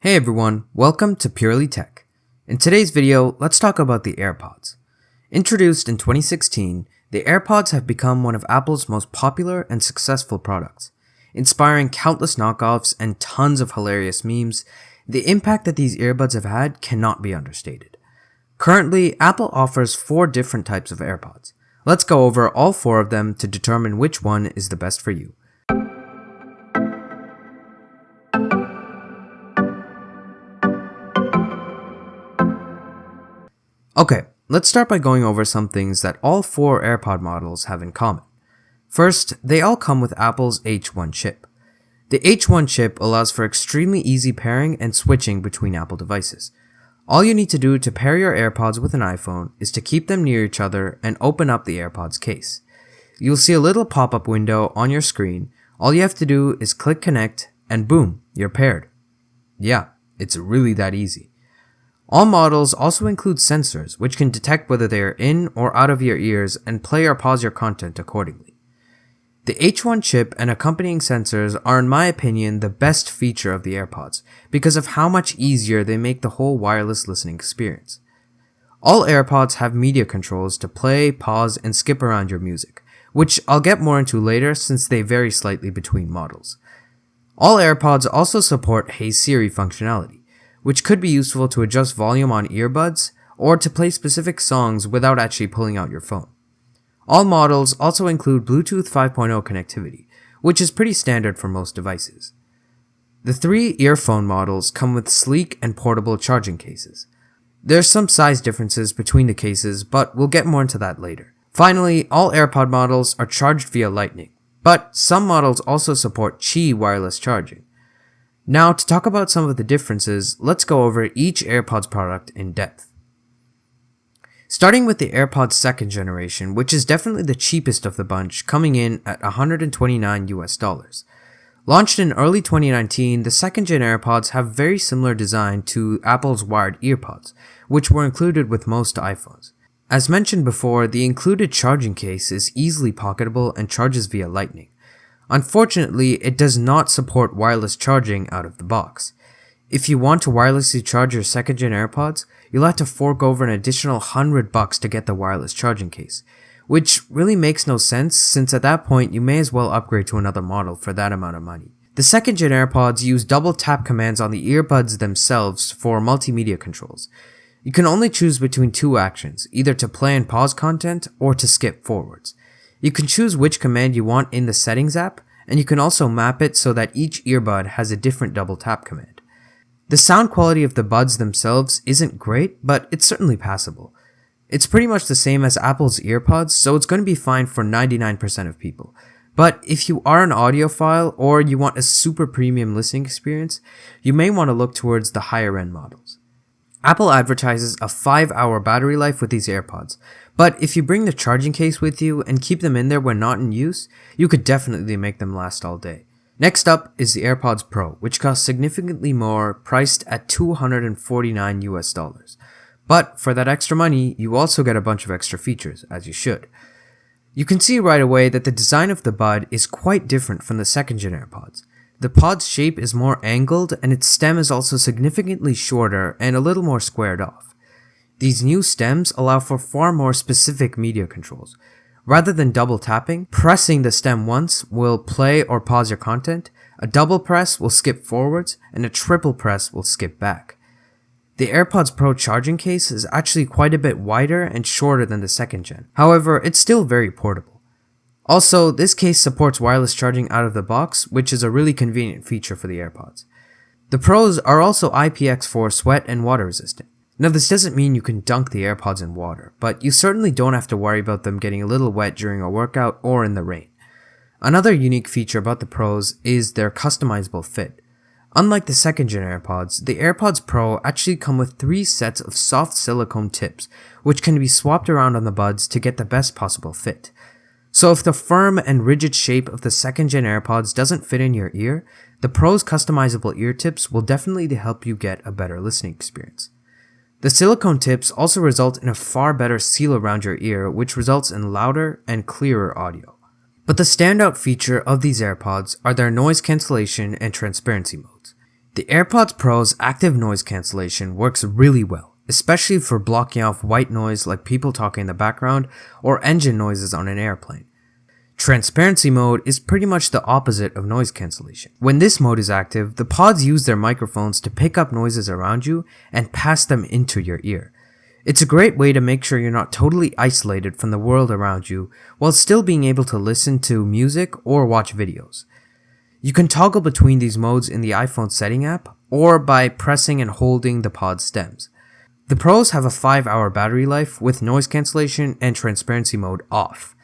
Hey everyone, welcome to PurelyTeck. In today's video, let's talk about the AirPods. Introduced in 2016, the AirPods have become one of Apple's most popular and successful products. Inspiring countless knockoffs and tons of hilarious memes, the impact that these earbuds have had cannot be understated. Currently, Apple offers 4 different types of AirPods. Let's go over all 4 of them to determine which one is the best for you. Okay, let's start by going over some things that all 4 AirPod models have in common. First, they all come with Apple's H1 chip. The H1 chip allows for extremely easy pairing and switching between Apple devices. All you need to do to pair your AirPods with an iPhone is to keep them near each other and open up the AirPods case. You'll see a little pop-up window on your screen. All you have to do is click connect and boom, you're paired. Yeah, it's really that easy. All models also include sensors which can detect whether they are in or out of your ears and play or pause your content accordingly. The H1 chip and accompanying sensors are in my opinion the best feature of the AirPods because of how much easier they make the whole wireless listening experience. All AirPods have media controls to play, pause, and skip around your music, which I'll get more into later since they vary slightly between models. All AirPods also support Hey Siri functionality, which could be useful to adjust volume on earbuds or to play specific songs without actually pulling out your phone. All models also include Bluetooth 5.0 connectivity, which is pretty standard for most devices. The 3 earphone models come with sleek and portable charging cases. There's some size differences between the cases, but we'll get more into that later. Finally, all AirPod models are charged via Lightning, but some models also support Qi wireless charging. Now, to talk about some of the differences, let's go over each AirPods product in depth. Starting with the AirPods second generation, which is definitely the cheapest of the bunch, coming in at $129 US. Launched in early 2019, the second gen AirPods have very similar design to Apple's wired earpods, which were included with most iPhones. As mentioned before, the included charging case is easily pocketable and charges via Lightning. Unfortunately, it does not support wireless charging out of the box. If you want to wirelessly charge your second gen AirPods, you'll have to fork over an additional $100 to get the wireless charging case, which really makes no sense since at that point you may as well upgrade to another model for that amount of money. The second gen AirPods use double tap commands on the earbuds themselves for multimedia controls. You can only choose between 2 actions, either to play and pause content or to skip forwards. You can choose which command you want in the settings app, and you can also map it so that each earbud has a different double tap command. The sound quality of the buds themselves isn't great, but it's certainly passable. It's pretty much the same as Apple's EarPods, so it's going to be fine for 99% of people. But if you are an audiophile or you want a super premium listening experience, you may want to look towards the higher end models. Apple advertises a 5-hour battery life with these AirPods, but if you bring the charging case with you and keep them in there when not in use, you could definitely make them last all day. Next up is the AirPods Pro, which costs significantly more, priced at $249 US. But for that extra money, you also get a bunch of extra features, as you should. You can see right away that the design of the bud is quite different from the second gen AirPods. The pod's shape is more angled and its stem is also significantly shorter and a little more squared off. These new stems allow for far more specific media controls. Rather than double tapping, pressing the stem once will play or pause your content, a double press will skip forwards, and a triple press will skip back. The AirPods Pro charging case is actually quite a bit wider and shorter than the second gen. However, it's still very portable. Also, this case supports wireless charging out of the box, which is a really convenient feature for the AirPods. The Pros are also IPX4 sweat and water resistant. Now, this doesn't mean you can dunk the AirPods in water, but you certainly don't have to worry about them getting a little wet during a workout or in the rain. Another unique feature about the Pros is their customizable fit. Unlike the second gen AirPods, the AirPods Pro actually come with 3 sets of soft silicone tips, which can be swapped around on the buds to get the best possible fit. So if the firm and rigid shape of the second gen AirPods doesn't fit in your ear, the Pro's customizable ear tips will definitely help you get a better listening experience. The silicone tips also result in a far better seal around your ear, which results in louder and clearer audio. But the standout feature of these AirPods are their noise cancellation and transparency modes. The AirPods Pro's active noise cancellation works really well, especially for blocking off white noise like people talking in the background or engine noises on an airplane. Transparency mode is pretty much the opposite of noise cancellation. When this mode is active, the pods use their microphones to pick up noises around you and pass them into your ear. It's a great way to make sure you're not totally isolated from the world around you while still being able to listen to music or watch videos. You can toggle between these modes in the iPhone setting app or by pressing and holding the pod stems. The Pros have a 5-hour battery life with noise cancellation and transparency mode off.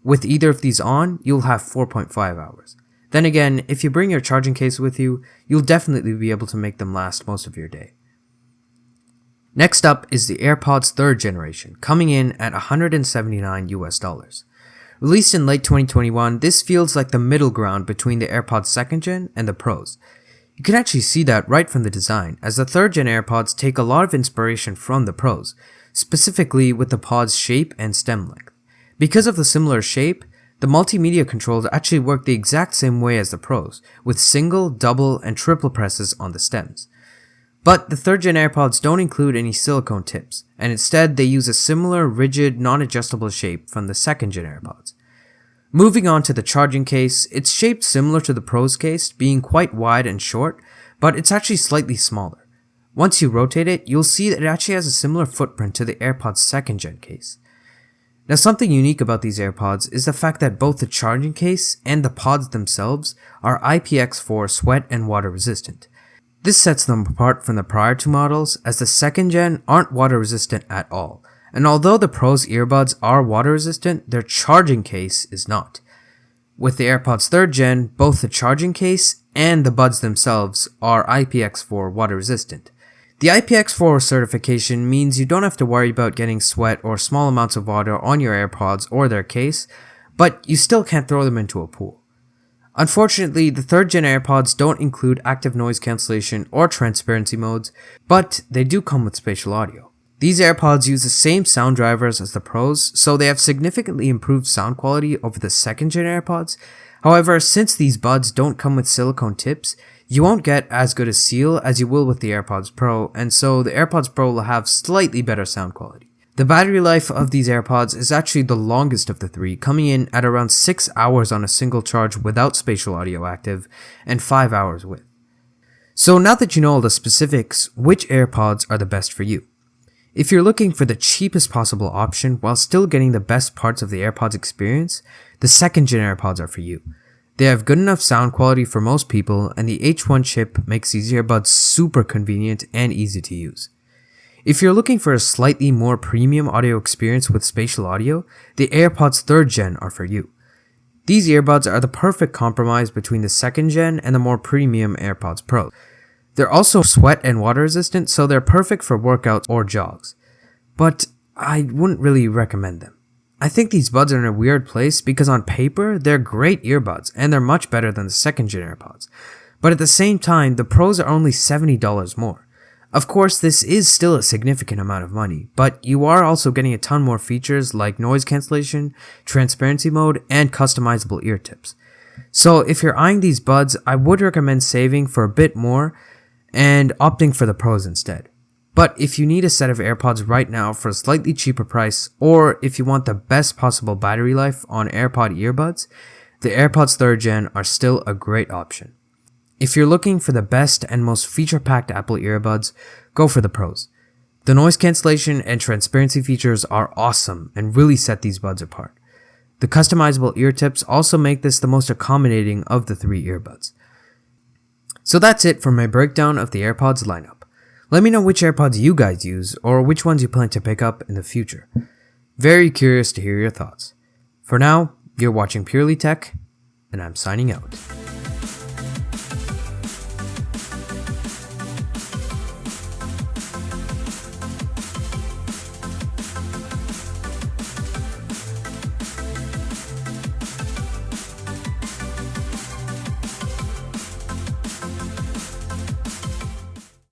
With either of these on, you'll have 4.5 hours. Then again, if you bring your charging case with you, you'll definitely be able to make them last most of your day. Next up is the AirPods 3rd generation, coming in at $179 US. Released in late 2021, this feels like the middle ground between the AirPods 2nd gen and the Pros. You can actually see that right from the design, as the 3rd gen AirPods take a lot of inspiration from the Pros, specifically with the pod's shape and stem length. Because of the similar shape, the multimedia controls actually work the exact same way as the Pros, with single, double, and triple presses on the stems. But the 3rd gen AirPods don't include any silicone tips, and instead they use a similar rigid, non-adjustable shape from the 2nd gen AirPods. Moving on to the charging case, it's shaped similar to the Pro's case, being quite wide and short, but it's actually slightly smaller. Once you rotate it, you'll see that it actually has a similar footprint to the AirPods 2nd gen case. Now, something unique about these AirPods is the fact that both the charging case and the pods themselves are IPX4 sweat and water resistant. This sets them apart from the prior two models, as the 2nd gen aren't water resistant at all, and although the Pro's earbuds are water resistant, their charging case is not. With the AirPods 3rd gen, both the charging case and the buds themselves are IPX4 water resistant. The IPX4 certification means you don't have to worry about getting sweat or small amounts of water on your AirPods or their case, but you still can't throw them into a pool. Unfortunately, the 3rd gen AirPods don't include active noise cancellation or transparency modes, but they do come with spatial audio. These AirPods use the same sound drivers as the Pros, so they have significantly improved sound quality over the 2nd gen AirPods. However, since these buds don't come with silicone tips, you won't get as good a seal as you will with the AirPods Pro, and so the AirPods Pro will have slightly better sound quality. The battery life of these AirPods is actually the longest of the three, coming in at around 6 hours on a single charge without spatial audio active, and 5 hours with. So now that you know all the specifics, which AirPods are the best for you? If you're looking for the cheapest possible option while still getting the best parts of the AirPods experience, the 2nd gen AirPods are for you. They have good enough sound quality for most people, and the H1 chip makes these earbuds super convenient and easy to use. If you're looking for a slightly more premium audio experience with spatial audio, the AirPods 3rd gen are for you. These earbuds are the perfect compromise between the 2nd gen and the more premium AirPods Pro. They're also sweat and water resistant, so they're perfect for workouts or jogs. But I wouldn't really recommend them. I think these buds are in a weird place because on paper, they're great earbuds and they're much better than the 2nd gen AirPods. But at the same time, the Pros are only $70 more. Of course, this is still a significant amount of money, but you are also getting a ton more features like noise cancellation, transparency mode, and customizable ear tips. So if you're eyeing these buds, I would recommend saving for a bit more and opting for the Pros instead. But if you need a set of AirPods right now for a slightly cheaper price, or if you want the best possible battery life on AirPod earbuds, the AirPods 3rd gen are still a great option. If you're looking for the best and most feature-packed Apple earbuds, go for the Pros. The noise cancellation and transparency features are awesome and really set these buds apart. The customizable ear tips also make this the most accommodating of the three earbuds. So that's it for my breakdown of the AirPods lineup. Let me know which AirPods you guys use or which ones you plan to pick up in the future. Very curious to hear your thoughts. For now, you're watching PurelyTeck, and I'm signing out.